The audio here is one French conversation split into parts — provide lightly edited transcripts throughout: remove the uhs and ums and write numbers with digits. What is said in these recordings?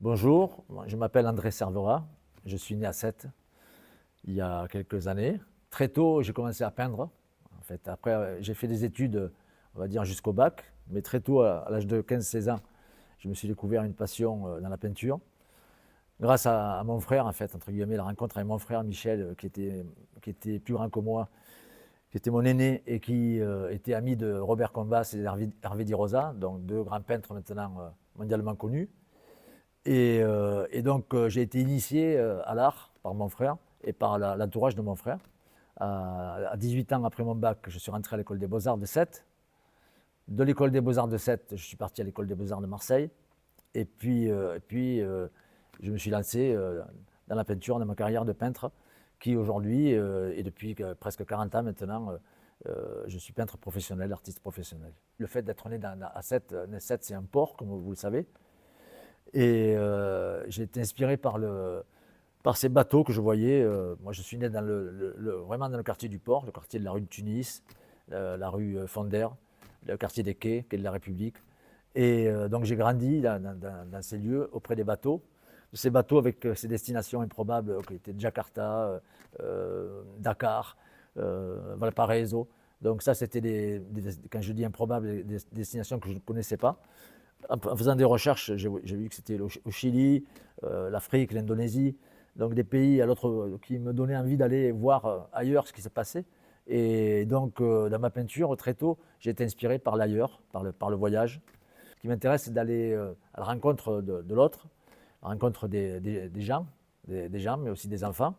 Bonjour, je m'appelle André Cervera, je suis né à Sète il y a quelques années. Très tôt, j'ai commencé à peindre. En fait, après, j'ai fait des études, on va dire, jusqu'au bac, mais très tôt, à l'âge de 15-16 ans, je me suis découvert une passion dans la peinture. Grâce à mon frère, en fait, entre guillemets, la rencontre avec mon frère Michel, qui était plus grand que moi, qui était mon aîné et qui était ami de Robert Combas et Hervé Di Rosa, donc deux grands peintres maintenant mondialement connus. Et donc, j'ai été initié à l'art par mon frère et par l'entourage de mon frère. À 18 ans après mon bac, je suis rentré à l'école des Beaux-Arts de Sète. De l'école des Beaux-Arts de Sète, je suis parti à l'école des Beaux-Arts de Marseille. Et puis, je me suis lancé dans la peinture, dans ma carrière de peintre, qui aujourd'hui, et depuis presque 40 ans maintenant, je suis peintre professionnel, artiste professionnel. Le fait d'être né à Sète, Sète c'est un port, comme vous le savez. Et j'ai été inspiré par ces bateaux que je voyais. Moi, je suis né vraiment dans le quartier du port, le quartier de la rue de Tunis, la rue Fonder, le quartier des quais, quai de la République. Et donc, j'ai grandi dans ces lieux auprès des bateaux. De ces bateaux avec ces destinations improbables qui étaient Jakarta, Dakar, Valparaiso. Donc ça, c'était quand je dis improbables, des destinations que je ne connaissais pas. En faisant des recherches, j'ai vu que c'était au Chili, l'Afrique, l'Indonésie, donc des pays qui me donnaient envie d'aller voir ailleurs ce qui se passait. Et donc, dans ma peinture, très tôt, j'ai été inspiré par l'ailleurs, par le voyage. Ce qui m'intéresse, c'est d'aller à la rencontre de l'autre, à la rencontre des gens, des gens, mais aussi des enfants,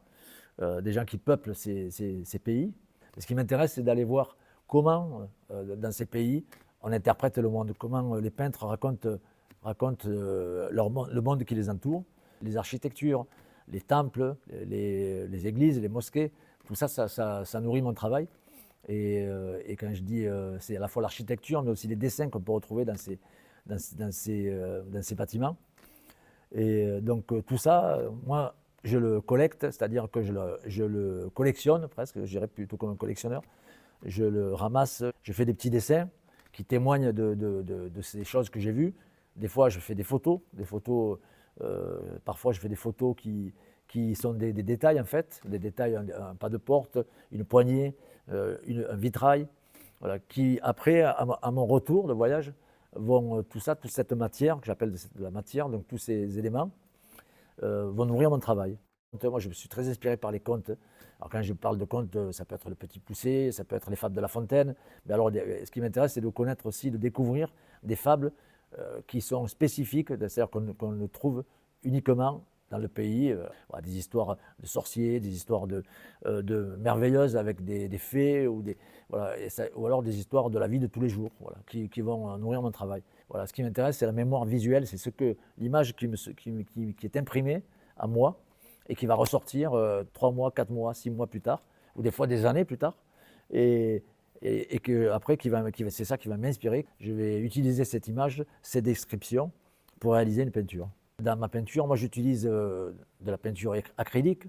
des gens qui peuplent ces pays. Et ce qui m'intéresse, c'est d'aller voir comment, dans ces pays, on interprète le monde, comment les peintres racontent le monde qui les entoure, les architectures, les temples, les églises, les mosquées. Tout ça, ça nourrit mon travail. Et quand je dis, c'est à la fois l'architecture, mais aussi les dessins qu'on peut retrouver dans ces bâtiments. Et donc tout ça, moi, je le collecte, c'est-à-dire que je le collectionne presque, je dirais plutôt comme un collectionneur. Je le ramasse, je fais des petits dessins qui témoignent de ces choses que j'ai vues. Des fois, je fais des photos, parfois je fais des photos qui sont des détails en fait, des détails, un pas de porte, une poignée, un vitrail, voilà, qui après, à mon retour de voyage, tout ça, toute cette matière, que j'appelle de la matière, donc tous ces éléments, vont nourrir mon travail. Moi, je me suis très inspiré par les contes. Alors, quand je parle de contes, ça peut être Le Petit Poucet, ça peut être les fables de La Fontaine. Mais alors, ce qui m'intéresse, c'est de connaître aussi, de découvrir des fables qui sont spécifiques, c'est-à-dire qu'on le trouve uniquement dans le pays. Voilà, des histoires de sorciers, des histoires de merveilleuses avec des fées, voilà, ou alors des histoires de la vie de tous les jours, voilà, qui vont nourrir mon travail. Voilà, ce qui m'intéresse, c'est la mémoire visuelle, c'est l'image qui est imprimée à moi et qui va ressortir 3 mois, 4 mois, 6 mois plus tard, ou des fois des années plus tard. Et, et que après, c'est ça qui va m'inspirer. Je vais utiliser cette image, ces descriptions, pour réaliser une peinture. Dans ma peinture, moi, j'utilise de la peinture acrylique,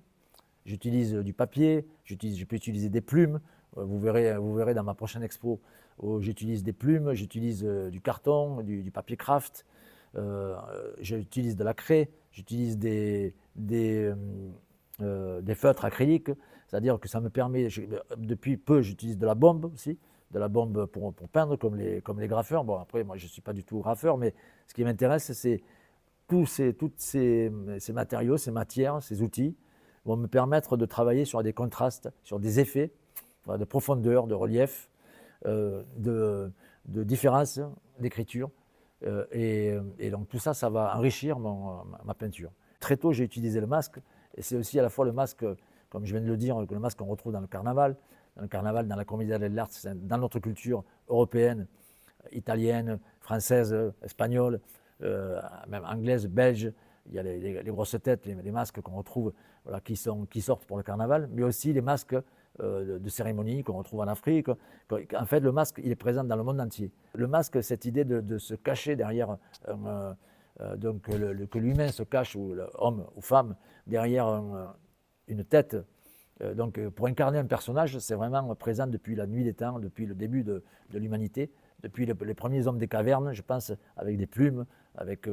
j'utilise du papier, je peux utiliser des plumes. Vous verrez dans ma prochaine expo où j'utilise des plumes, j'utilise du carton, du papier craft, j'utilise de la craie, j'utilise des feutres acryliques, c'est-à-dire que ça me permet, depuis peu j'utilise de la bombe aussi, de la bombe pour peindre comme les graffeurs. Bon, après, moi je ne suis pas du tout graffeur, mais ce qui m'intéresse, c'est tous ces matériaux, ces matières, ces outils vont me permettre de travailler sur des contrastes, sur des effets, voilà, de profondeur, de relief, de différence d'écriture. Et donc tout ça, ça va enrichir ma peinture. Très tôt, j'ai utilisé le masque, et c'est aussi à la fois le masque, comme je viens de le dire, le masque qu'on retrouve dans le carnaval, dans la Commedia dell'arte, dans notre culture européenne, italienne, française, espagnole, même anglaise, belge. Il y a les grosses têtes, les masques qu'on retrouve, voilà, qui sortent pour le carnaval, mais aussi les masques de cérémonie qu'on retrouve en Afrique. En fait, le masque, il est présent dans le monde entier. Le masque, cette idée de se cacher derrière donc que l'humain se cache, ou l'homme ou femme, derrière une tête. Donc, pour incarner un personnage, c'est vraiment présent depuis la nuit des temps, depuis le début de l'humanité, depuis les premiers hommes des cavernes, je pense, avec des plumes, avec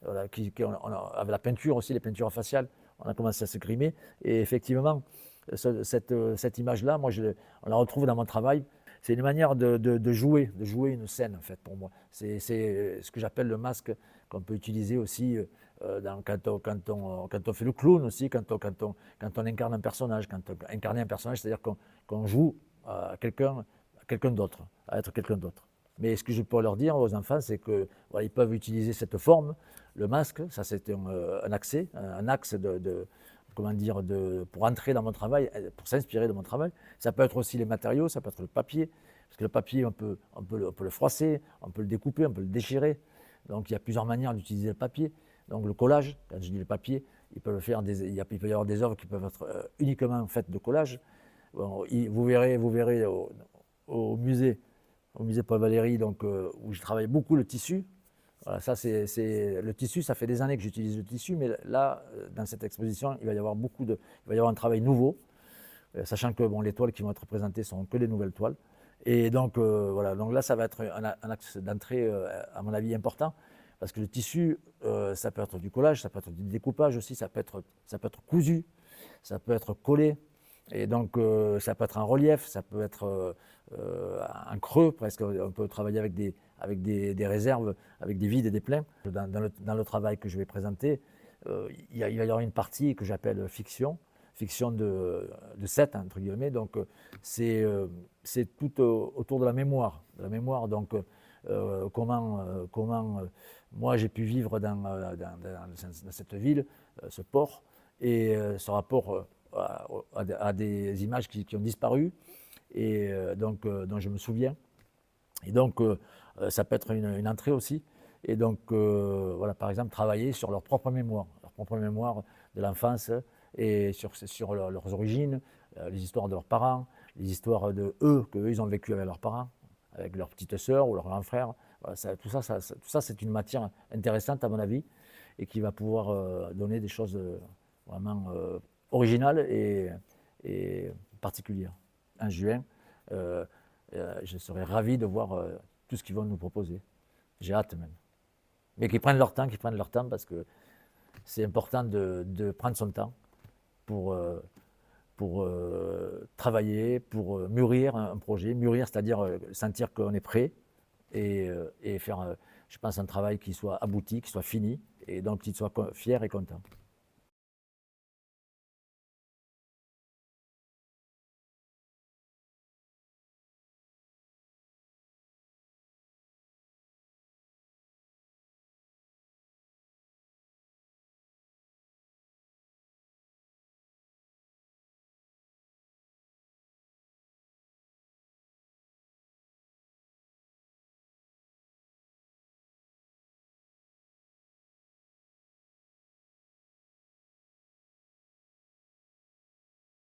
voilà, avec la peinture aussi, les peintures faciales, on a commencé à se grimer. Et effectivement, cette image-là, moi, on la retrouve dans mon travail. C'est une manière de jouer une scène, en fait, pour moi. C'est ce que j'appelle le masque qu'on peut utiliser aussi quand on fait le clown aussi, quand on incarne un personnage. Quand on incarne un personnage, c'est-à-dire qu'on joue à quelqu'un d'autre, à être quelqu'un d'autre. Mais ce que je peux leur dire aux enfants, c'est que voilà, ils peuvent utiliser cette forme, le masque, ça c'est un axe comment dire, pour entrer dans mon travail, pour s'inspirer de mon travail. Ça peut être aussi les matériaux, ça peut être le papier, parce que le papier, on peut le froisser, on peut le découper, on peut le déchirer. Donc il y a plusieurs manières d'utiliser le papier. Donc le collage, quand je dis le papier, il peut y avoir des œuvres qui peuvent être uniquement faites de collage. Bon, vous verrez au musée Paul Valéry, donc, où je travaille beaucoup le tissu. Voilà, ça, le tissu, ça fait des années que j'utilise le tissu, mais là, dans cette exposition, il va y avoir un travail nouveau, sachant que bon, les toiles qui vont être présentées sont que des nouvelles toiles. Et donc, voilà, donc là, ça va être un axe d'entrée, à mon avis, important, parce que le tissu, ça peut être du collage, ça peut être du découpage aussi, ça peut être cousu, ça peut être collé. Et donc, ça peut être un relief, ça peut être un creux, presque. On peut travailler avec des réserves, avec des vides et des pleins. Dans le travail que je vais présenter, il va y avoir une partie que j'appelle fiction de set, entre guillemets. Donc, c'est tout autour de la mémoire. Donc, comment moi j'ai pu vivre dans cette ville, ce port, et ce rapport à des images qui ont disparu et dont je me souviens. Et donc, ça peut être une entrée aussi. Et donc, voilà, par exemple, travailler sur leur propre mémoire de l'enfance et sur leurs origines, les histoires de leurs parents, les histoires qu'eux, ils ont vécu avec leurs parents, avec leur petite sœur ou leur grand frère. Voilà, tout ça, c'est une matière intéressante, à mon avis, et qui va pouvoir donner des choses vraiment originales et particulières. En juin, je serai ravi de voir tout ce qu'ils vont nous proposer. J'ai hâte même. Mais qu'ils prennent leur temps, parce que c'est important de prendre son temps pour travailler, pour mûrir un projet. Mûrir, c'est-à-dire sentir qu'on est prêt et faire, je pense, un travail qui soit abouti, qui soit fini, et donc qu'ils soient fiers et contents.